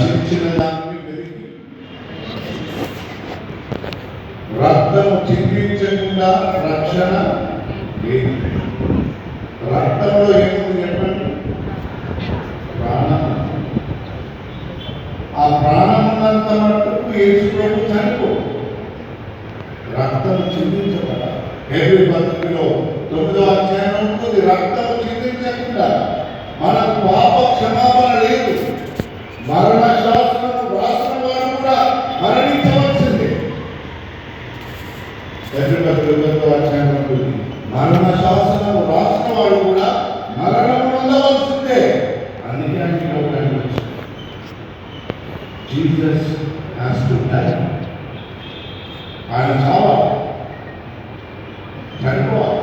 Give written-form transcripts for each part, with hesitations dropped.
నశించిన దాన్ని వెతికి రక్తము చిందించకుండా రక్షణ లేదు. రక్తంలో ఏముంది చెప్పండి? ప్రాణం. ఆ ప్రాణం ఉన్నంత మట్టుకు యేసు ప్రభు చనిపో, రక్తం చిందించబడాలి. హెబ్రీ పత్రికలో 9వ అధ్యాయం ఉంటుంది, రక్తం చిందించకుండా మనకు పాప క్షమాపణ లేదు. మరణ శాస్త్రం రాసిన వారు కూడా మరణించవలసిందే. హెబ్రీ పత్రిక 9వ అధ్యాయం ఉంటుంది, మరణ శాస్త్రం రాసిన వాడు కూడా మరణం పొందవలసిందే. అందుకే జీసస్ హ్యాస్ టు డై. ఆయన చావాలి, చనిపోవాలి.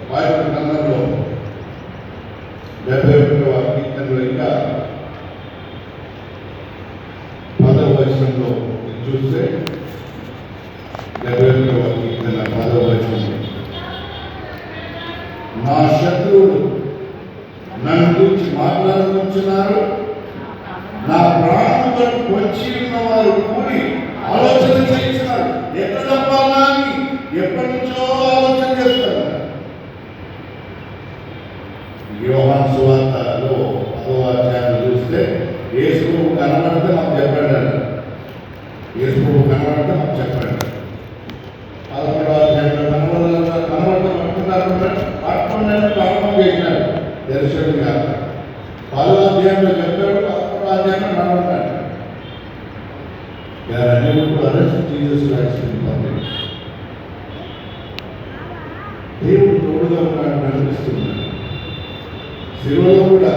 బైబిల్ గ్రంథంలో 71వ కీర్తనలో ఇంకా 10వ వచనంలో చూస్తే 71వ కీర్తన 10వ వచనంలో, నా శత్రువులు నన్ను గురించి మాట్లాడుకుంటున్నారు, నా ప్రాణంతో వచ్చి ఉన్న వారు కూడి ఆలోచన చేస్తున్నారు. ఎక్కడ తప్పాలా అని ఎప్పటి నుంచో ఆలోచన చేస్తారు. యోహాను సువార్తలో 10వ అధ్యాయం చూస్తే యేసు కనబడితే మాకు చెప్పండి అంట. యేసు కనబడితే మాకు చెప్పండి. 11వ అధ్యాయంలో కనబడితే పట్టుకున్నారు, ప్రారంభం చేసినాడు దర్శనం కాదు. 10వ అధ్యాయంలో చెప్తాడు, 11వ అధ్యాయంలో కనబడ్డాడు. దేవుడు తోడుగా ఉన్నాడు అనిపిస్తున్నాడు. శిలువలో కూడా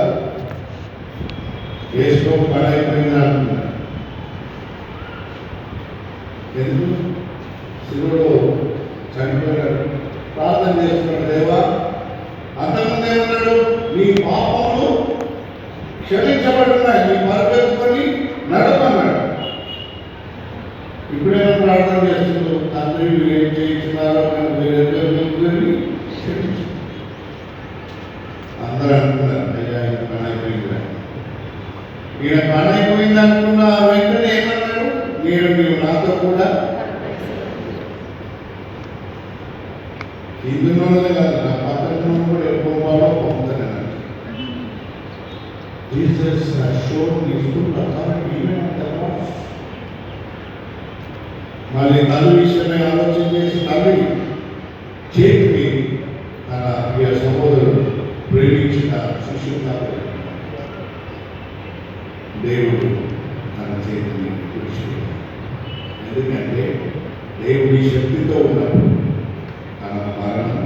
యేసు పని అయిపోయింది అంటున్నాడు. ఎందుకు? శిలువలో చనిపోయాడు, ప్రార్థన చేస్తున్నాడు, దేవా అంతకుముందు ఏమన్నాడు? నీ పాపములు క్షమించబడున్నాయి, నీ పరపెత్తుకొని నడపన్నాడు. ఇప్పుడేమో ప్రార్థన చేస్తుందో, తండ్రి ఏం చేయించున్నారో అందరూ అనుకున్నారు, అయ్యా ఈయన పని అయిపోయింది. ఈయన పని అయిపోయింది అనుకున్న వెంటనే ఏమన్నాడు? నీవు నాతో కూడా ఇందులోనే కాదు, నా పక్కన కూడా ఎక్కువ వాడో పొందుతాను. Jesus has shown his full authority even on the cross. మళ్ళీ తల్లి విషయమే ఆలోచన చేసి తల్లి చేతిని తన ప్రియ సహోదరుడు ప్రేమించిన శిష్యుడు దేవుడు తన చేతిని విడిచిపెట్టాడు. ఎందుకంటే దేవుడి శక్తితో ఉన్నప్పుడు తన మరణం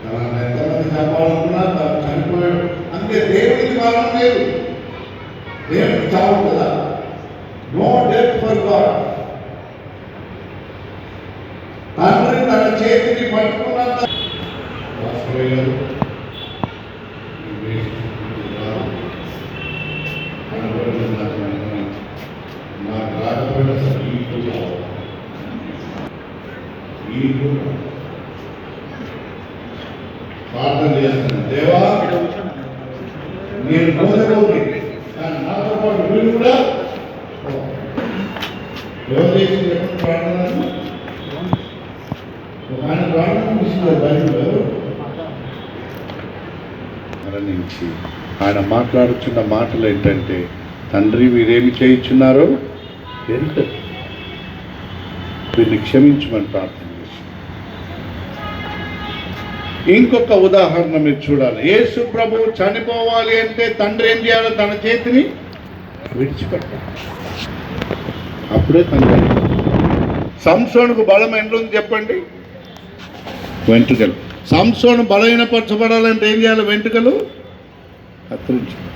తనను ఎంతమంది చంపాలనుకున్నా తను చనిపోయాడు. అంటే దేవుడికి మరణం లేదు, దేవుడికి చావు కదా. No death for God. తండ్రి తన చేతిని పట్టుకున్నంత నాకు రాకపోయినా సరే ఈ ప్రార్థన చేస్తున్నాను, దేవా నేను పోదగోని కానీ నాతో పాటు వీళ్ళు కూడా ఎవరు చేసింది ఎప్పుడు ప్రార్థన? ఆయన ప్రార్థన చూసిన బైబిల్లో మరణించి ఆయన మాట్లాడుతున్న మాటలు ఏంటంటే, తండ్రి వీరేమి చేయించున్నారో వీరిని క్షమించమని ప్రార్థన చేసి. ఇంకొక ఉదాహరణ మీరు చూడాలి. యేసు ప్రభువు చనిపోవాలి అంటే తండ్రి ఏం చేయాలి? తన చేతిని విడిచిపెట్టాలి, అప్పుడే తండ్రి. సంసోనుకు బలం ఎంతుంది చెప్పండి? వెంట్రుకలు. సంసోను బలహీనపరచబడాలంటే ఏం చేయాలి? వెంట్రుకలు కత్తిరించాలి.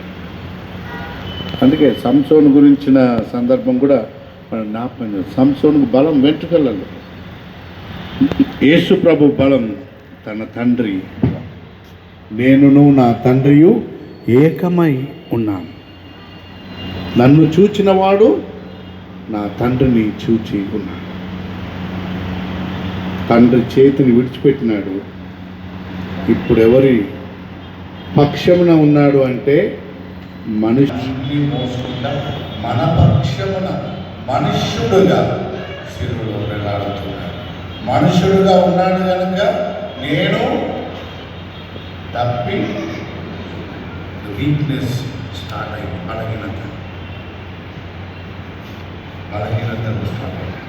అందుకే సంసోను గురించిన సందర్భం కూడా మనం జ్ఞాపకం చేస్తాం. సంసోనుకు బలం వెంట్రుకలలో. యేసు ప్రభు బలం తన తండ్రి. నేనును నా తండ్రియు ఏకమై ఉన్నాను. నన్ను చూచిన వాడు నా తండ్రిని చూచి ఉన్నాడు. తండ్రి చేతిని విడిచిపెట్టినాడు. ఇప్పుడు ఎవరి పక్షమున ఉన్నాడు అంటే మనిషిని మోసుకుంటా మన పక్షమున మనుష్యుడుగా శిలువలో వేలాడుతున్నాడు. మనుష్యుడుగా ఉన్నాడు కనుక నేను తప్పి వీక్నెస్ స్టార్ట్ అయింది. బలహీనత స్టార్ట్ అయింది.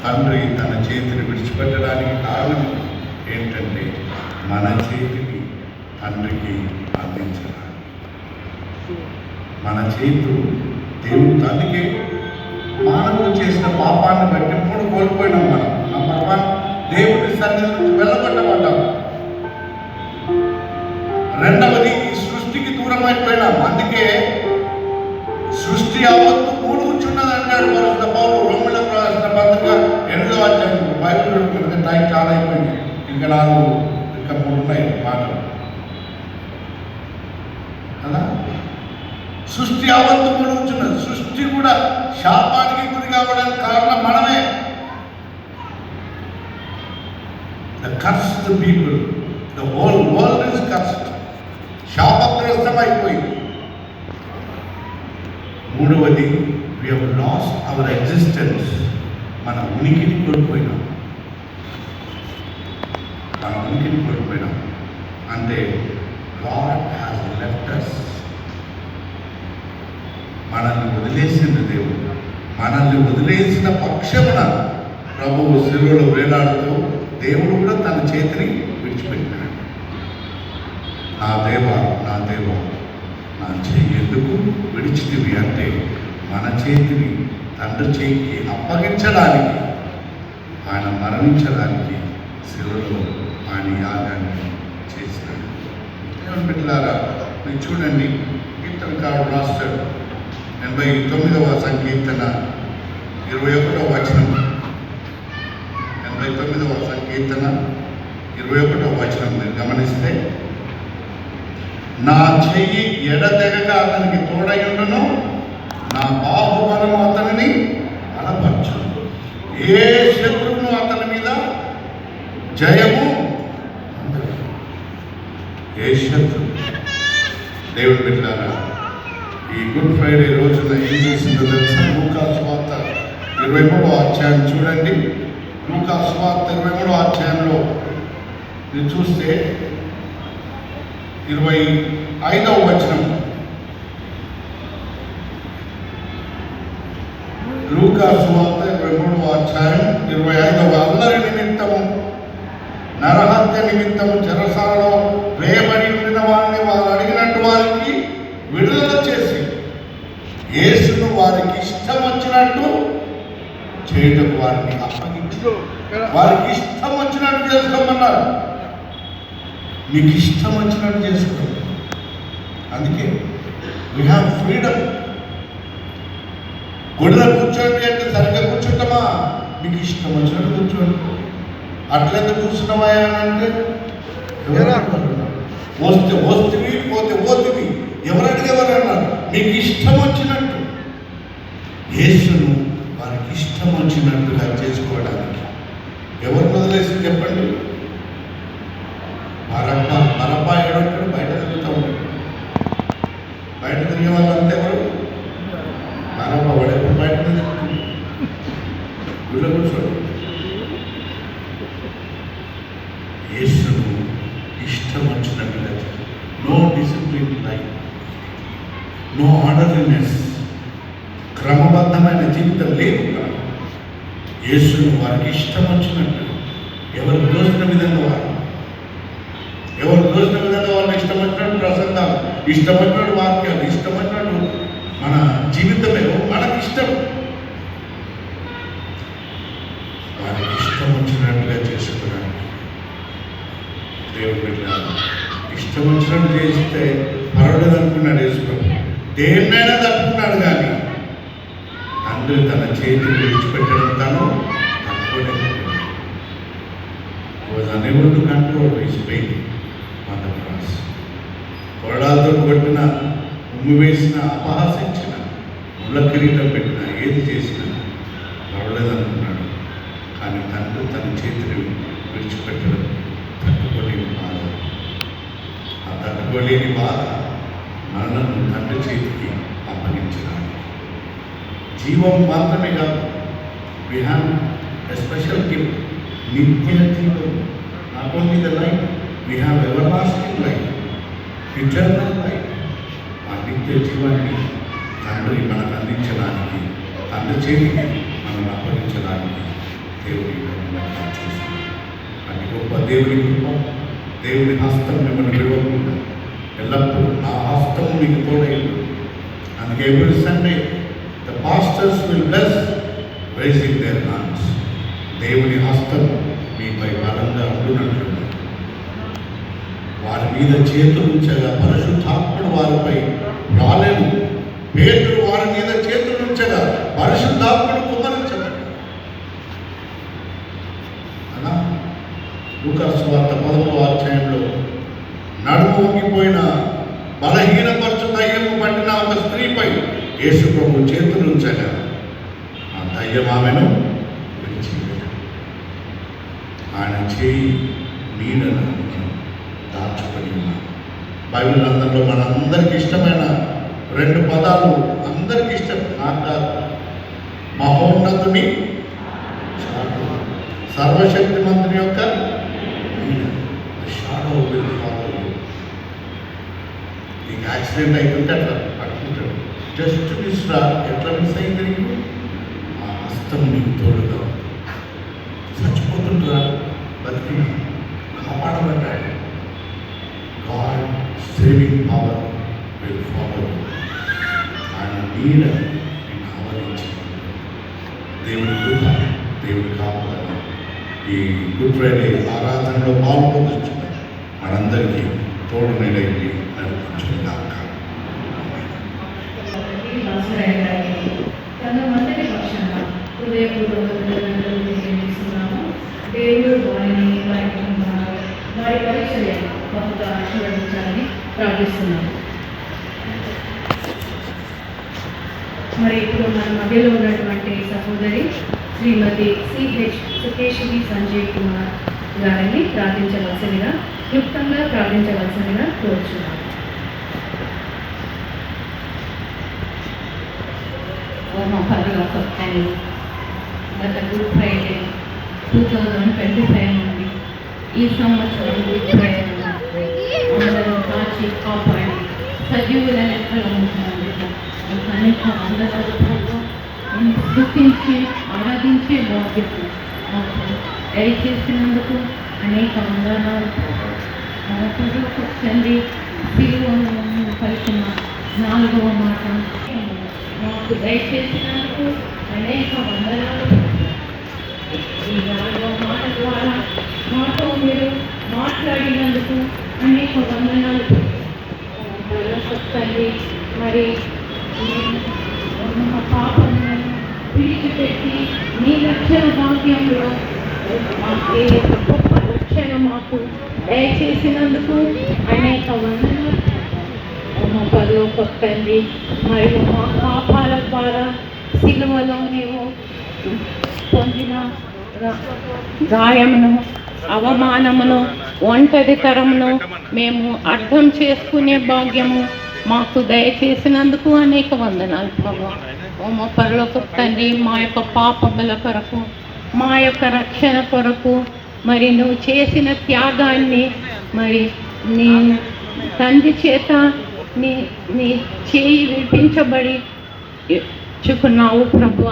తండ్రి తన చేతిని విడిచిపెట్టడానికి కారణం ఏంటంటే మన చేతిని తండ్రికి అందించాలి. మన చేతులు దేవుడు, అందుకే మానవుడు చేసిన పాపాన్ని బట్టి 3 కోల్పోయినాం మనం. నంబర్ 1, దేవుడి సన్నిధి నుంచి వెళ్ళగొట్టబడ్డాం. రెండవది, ఈ సృష్టికి దూరం అయిపోయినాం. అందుకే సృష్టి యావత్తు కూడుచున్నది అంటాడు పరిశుద్ధ పౌలు రోమీయులకు రాసిన పత్రిక 8వ అధ్యాయం. బైబిల్ చదువుకుంటే టైం చాలా అయిపోయింది. ఇంకా 3 ఉన్నాయి మాటలు కదా. సృష్టి యావత్తు కూడుచున్నది. సృష్టి కూడా శాపానికి గురి కావడానికి కారణం మనమే. The cursed people, the whole world is cursed. శాపగ్రస్తం అయిపోయింది. మూడవది, we have lost our existence. మన ఉనికిని కోల్పోయినాం. అంటే God has left us. మనల్ని వదిలేసిన దేవుడు, మనల్ని వదిలేసిన పక్షమున ప్రభువు శిలువలో వేలాడుతూ దేవుడు కూడా తన చేతిని విడిచిపెట్టినాడు. నా దేవా నా చేయి ఎందుకు విడిచితివి అంటే మన చేతిని తండ్రి చేయికి అప్పగించడానికి, ఆయన మరణించడానికి శిలువలో ఆయన యాగాన్ని చేసినాడు. దేవుని బిడ్డలారా, మీరు చూడండి, కీర్తనకారుడు రాస్తాడు 89వ సంకీర్తన 21వ వచనం. 89వ సంకీర్తన 21వ వచనం మీరు గమనిస్తే, నా చెయ్యి ఎడతెగక అతనికి తోడయుండును, నా బాహుబలము అతనిని బలపరచును, ఏ శత్రువును అతని మీద జయము. ఏ శత్రువు. దేవుని బిడ్డలారా, ఈ గుడ్ ఫ్రైడే రోజున ఏం చేసిందో తెలుసా? లూకా సువార్త 23వ అధ్యాయం చూడండి. లూకా సువార్త 23వ అధ్యాయంలో మీరు చూస్తే 25వ వచనం. లూకా సువార్త 23వ అధ్యాయం 25వ. అల్లరి నిమిత్తము, నరహత్య నిమిత్తము చెరసాలలో వేయబడి ఉండిన వారిని వారు అడిగినట్టు వారికి విడుదల చేసి యేసును వారికి ఇష్టం వచ్చినట్టు చేయటకు వారిని అప్పగించు. వారికి ఇష్టం వచ్చినట్టు చేసుకోమన్నారు. మీకు ఇష్టం వచ్చినట్టు చేసుకోండి. అందుకే వీ హ్యావ్ ఫ్రీడమ్. గుడిలో కూర్చోండి అంటే సరిగ్గా కూర్చుంటామా? మీకు ఇష్టం వచ్చినట్టు కూర్చోండి. అట్లెందుకు కూర్చున్నామా అంటే వస్తువి పోతే పోతివి, ఎవరు అడిగేవారు అన్నారు. మీకు ఇష్టం వచ్చినట్టు యేసును వారికి ఇష్టం వచ్చినట్టుగా చేసుకోవడానికి ఎవరు వదిలేసి చెప్పండి? మరప్ప ఏడొక్కడు బయట తిరుగుతూ ఉంటాడు. బయట తిరిగే వాళ్ళంతా ఎవరు? మరప్ప వాడెప్పుడు బయట తిరుగుతుంది, గుళ్ళ కూర్చోడు. యేసును ఇష్టం వచ్చినట్టుగా, no discipline life, no orderliness, క్రమబద్ధమైన జీవితం లేదు. యేసును వారికి ఇష్టం వచ్చినట్టు, ఎవరు దోచిన విధంగా వాళ్ళు ఇష్టం వచ్చినట్టు ప్రసంగాలు, ఇష్టం వచ్చినట్టు వాక్యాలు, ఇష్టం వచ్చినట్టు మన జీవితమే మనకి ఇష్టం. వారికి ఇష్టం వచ్చినట్టుగా చేసుకున్నాడు. దేవుడు పెట్టాడు. ఇష్టం వచ్చినట్టు చేస్తే పర్వాలేదు అనుకున్నాడు యేసుప్రభు. దేన్నైనా తప్పుకున్నాడు, కానీ తండ్రి తన చేతిని విడిచిపెట్టడం తను తప్పుకోలేదు. Was unable to control his pain on the cross. కొరడాలతో కొట్టిన, ఉమ్మి వేసిన, అపహాసించిన, ముళ్ళ కిరీటం పెట్టిన, ఏది చేసినా పర్వాలేదు అనుకున్నాడు. కానీ తండ్రి తన చేతిని విడిచిపెట్టడం తట్టుకొని ఆ తట్టుకోలేని బాధ మనల్ని తండ్రి చేతికి అప్పగించడానికి. జీవం మాత్రమే కాదు, we have a special gift, నిత్య జీవం. Not only the life, we have everlasting life, eternal life. ఆ నిత్య జీవాన్ని తండ్రి మనకు అందించడానికి, తండ్రి చేతికి మనల్ని అప్పగించడానికి దేవుడి చేస్తున్నాడు. అతి గొప్ప దేవుడి కృప, దేవుడి హస్తం మిమ్మల్ని విడవకుండా ఎల్లప్పుడూ నా హస్తం మీకు తోడై ఉంటుంది. అందుకే every Sunday the pastors will bless raising their hands. దేవుని హస్తం మీపై బలంగా ఉండునట్లు వారి మీద చేతులు ఉంచగా పరిశుద్ధాత్ముడు వారిపై రాలేదు. పేతురు వారి మీద చేతులు ఉంచగా పరిశుద్ధాత్ముడు కుమ్మరించబడ్డాడు. అలా లూకాసు సువార్త 11వ అధ్యాయంలో నడుము వంగిపోయిన బలహీనపరచు దయ్యము పట్టిన ఒక స్త్రీపై యేసు ప్రభు చేతులు ఉంచగా ఆ దయ్యం ఆమెను విడిచిపెట్టాడు. ఆయన చేయి నీడను దాచుకొని ఉన్నాడు. బైబిల్ గ్రంథంలో మనందరికి ఇష్టమైన 2 పదాలు అందరికి ఇష్టం. నాకు మహోన్నతుని చాటు, సర్వశక్తిమంతుని యొక్క షాడో విల్ ఫాలో యు. నీకు యాక్సిడెంట్ అయిపోతే అట్లా పట్టుకుంటాడు. జస్ట్ మిస్ రా, ఎట్లా మిస్ అయింది నీకు? ఆ హస్తం నీకు తోడుగా చచ్చిపోతుంటారా, బతికిన కాపాడబడ్డాడు. God saving power will follow you. ఆయన నీడ నిన్ను ఆవరించి దేవుడి కృప, దేవుడి కాపాడ ఈ గుడ్ ఫ్రైడే ఆరాధనలో పాల్పొందుతున్న మనందరికీ తోడు నీడైంది నడిపించుకుందాక. దేవుడు వారిని వారి పరీక్షలను బహుగా ఆశీర్వదించాలని ప్రార్థిస్తున్నాను. మరి ఇప్పుడు మన మధ్యలో ఉన్నటువంటి సహోదరి శ్రీమతి సిహెచ్ సుకేశ్వరి సంజయ్ కుమార్ గారిని ప్రార్థించవలసిందిగా, క్లుప్తంగా ప్రార్థించవలసిందిగా కోరుచున్నాను. గత గుడ్ ఫ్రైడే 2025 నుండి ఈ సంవత్సరం గుడ్ ఫ్రైడే అందరూ కాచి కాపాడి సజీవుల లెక్కలో ఉంటున్నాను. అనేక అందరూ స్థుతించి ఆరాధించే బాధ్యత మాకు దయచేసినందుకు అనేక వందనాలు. తండ్రి సిలువను పలికిన 4వ మాట మాకు దయచేసినందుకు అనేక వందనాలు. ఈ 4వ మాట ద్వారా మాతో మీరు మాట్లాడినందుకు అనేక వందనాలు. తండ్రి మరి మా పాపములను విడిచిపెట్టి మీ రక్షణ భాగ్యంలో మాకు గొప్ప రక్షణ మాకు దయచేసినందుకు అనేక వందనాలు. మా పరలోక తండ్రి మరియు మా పాపాల ద్వారా సిలువలో నీవు పొందిన గాయమును, అవమానమును, ఒంటరితరమును మేము అర్థం చేసుకునే భాగ్యము మాకు దయచేసినందుకు అనేక వందనాలు ప్రభు. మా పరలోక తండ్రి, మా యొక్క పాపముల కొరకు, మా యొక్క రక్షణ కొరకు మరి నువ్వు చేసిన త్యాగాన్ని మరి నీ తండ్రి చేత నీ నీ చేయి విడిపించబడి చుకున్నావు ప్రభువ.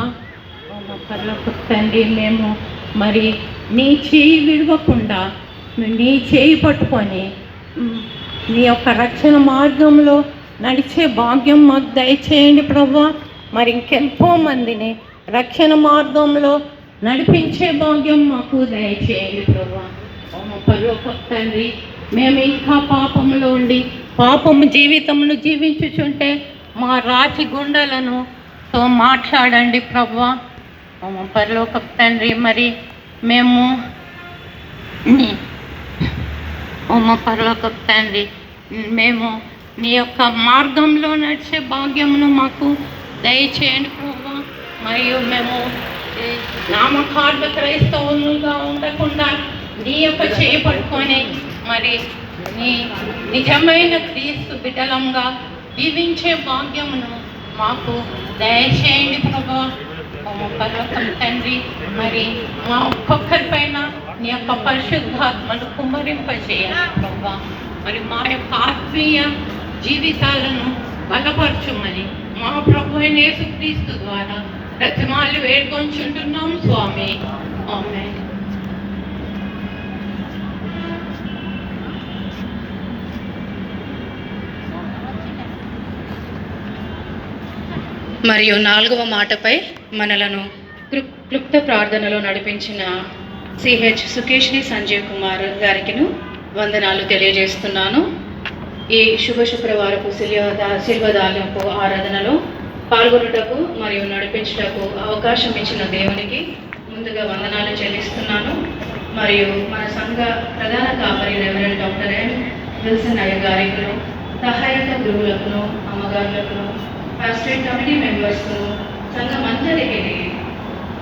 మా పరలోక తండ్రి, మేము మరి నీ చేయి విడవకుండా నీ చేయి పట్టుకొని నీ యొక్క రక్షణ మార్గంలో నడిచే భాగ్యం మాకు దయచేయండి ప్రభువా. మరి ఇంకెంతో మందిని రక్షణ మార్గంలో నడిపించే భాగ్యం మాకు దయచేయండి ప్రభువా. మా పరలోక తండ్రి, మేము ఇంకా పాపంలో ఉండి పాపము జీవితమును జీవించుచుంటే మా రాతి గుండెలను తో మాట్లాడండి ప్రభువా. మా పరలోక తండ్రి, మరి మేము మా పరలోక తండ్రి, మేము నీ యొక్క మార్గంలో నడిచే భాగ్యమును మాకు దయచేయండి ప్రభువా. మరియు మేము నామకార్థ క్రైస్తవులుగా ఉండకుండా నీ యొక్క చేయి పట్టుకొని మరి నీ నిజమైన క్రీస్తు బిడ్డలంగా జీవించే భాగ్యమును మాకు దయచేయండి ప్రభా. పర్వతం తండ్రి, మరి మా ఒక్కొక్కరి పైన నీ యొక్క పరిశుద్ధాత్మను కుమ్మరింపచేయాలి ప్రభా. మరి మా యొక్క ఆత్మీయ జీవితాలను బలపరచుమని మా ప్రభు అయిన యేసుక్రీస్తు ద్వారా ప్రతిమాలు వేడుకొంచుంటున్నాం స్వామి. ఆమేన్. మరియు 4వ మాటపై మనలను క్లుప్త ప్రార్థనలో నడిపించిన సిహెచ్ సుకేష్ని సంజీవ్ కుమార్ గారికిను వందనాలు తెలియజేస్తున్నాను. ఈ శుభ శుక్రవారపు శిల్వదాలపు ఆరాధనలో పాల్గొనుటకు మరియు నడిపించుటకు అవకాశం ఇచ్చిన దేవునికి ముందుగా వందనాలు చెల్లిస్తున్నాను. మరియు మన సంఘ ప్రధాన కాపరి రెవరెండ్ డాక్టర్ ఎం విల్సన్ అయ్య గారికును, సహాయక గురువులకును, అమ్మగారులకును, పాస్టరేట్ కమిటీ మెంబర్స్ను, సంఘం అందరికీ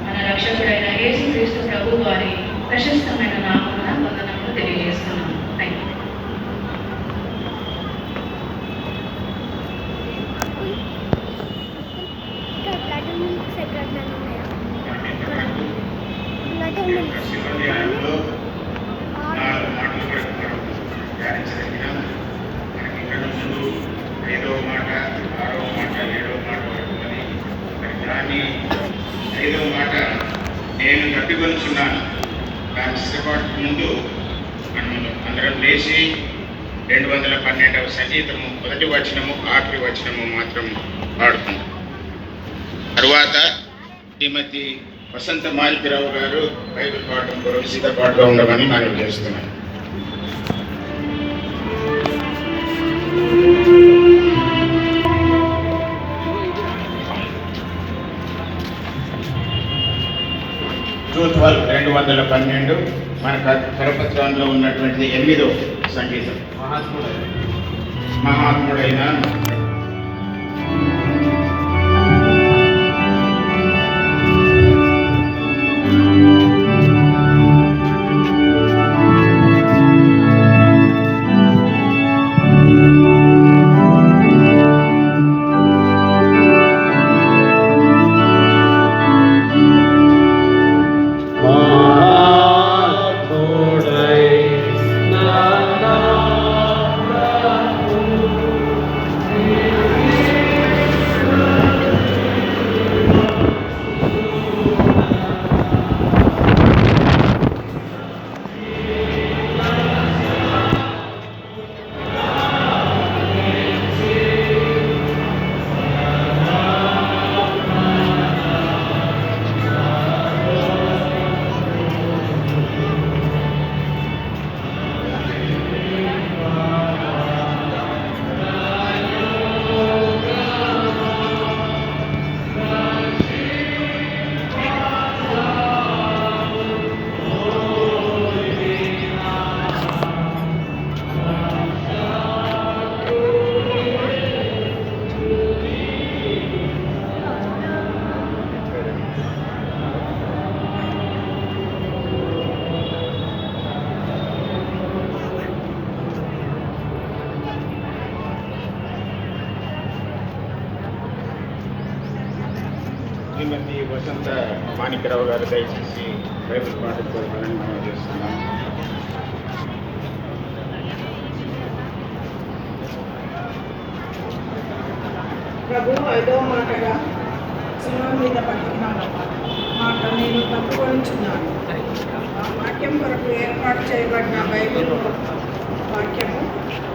మన రక్షకుడైన యేసుక్రీస్తు ప్రభు వారి ప్రశస్తమైన నామమున వందనములు తెలియజేస్తున్నాను. Thank you. ఐదవ మాట, నేను తప్పికొనుచున్నాను. దాని సిద్ధపాటు ముందు మనము అందరం లేచి 212వ సంగీతము మొదటి వచనము ఆఖరి వచనము మాత్రం పాడుతున్నాం. తరువాత శ్రీమతి వసంత మాలిపిరావు గారు బైబిల్ పాఠం కొరకు సిద్ధపాటుగా ఉండమని మనం చేస్తున్నాం. జూన్ 212 మన కరపత్రంలో ఉన్నటువంటి 8వ సంగీతం, మహాత్ముడైన శ్రీమతి వసంత మాణిక్యరావు గారు దయచేసి బైబిల్ పాఠం కోరుకోవాలని మనం చేస్తున్నాం. ప్రభు 5వ మాటగా సింహం మీద పలికిన మాట, నేను తప్పుకొనుచున్నాను. ఆ వాక్యం కొరకు ఏర్పాటు చేయబడిన బైబిల్ వాక్యము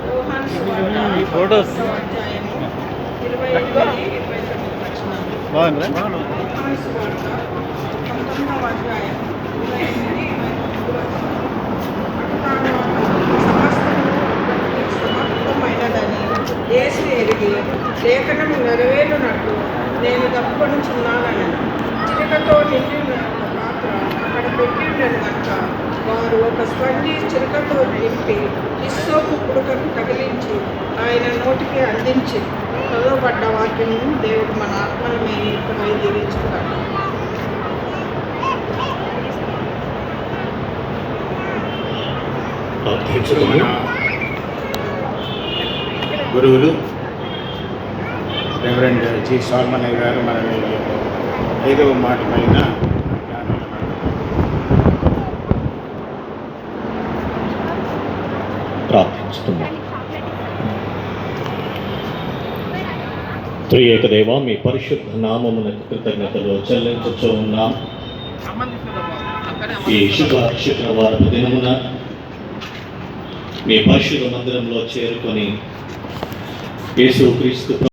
యోహాను సువార్త 10వ అధ్యాయము 28-29 వచనాలు. యోహాను సువార్త 19వ అధ్యాయం 28-29 వచనాలు. సమాప్తమైనదని యేసు ఎరిగి లేఖనము నెరవేరునట్లు నేను తప్పుకొనుచున్నానని చిలుకతో నిండిన పాత్ర అక్కడ పెట్టిండను కనుక వారు ఒక స్పంజి చిలుకతో నింపి హిస్సోపు పుడకను తగిలించి ఆయన నోటికి అందించి చదవబడ్డ వాక్యం దేవుడు మన ఆత్మల మీద దీవించుకున్నాడు. మన గురువులు రెవరెండ్ జి సోమనయ్య గారు మన 5వ మాట పైన ప్రార్థిస్తున్నాం. త్రియేక దేవ, మీ పరిశుద్ధ నామమునకు కృతజ్ఞతలు చెల్లించుచూ ఉన్నాం. ఈ శుక్రవారపు దినమున మీ పరిశుద్ధ మందిరంలో చేరుకొని యేసుక్రీస్తు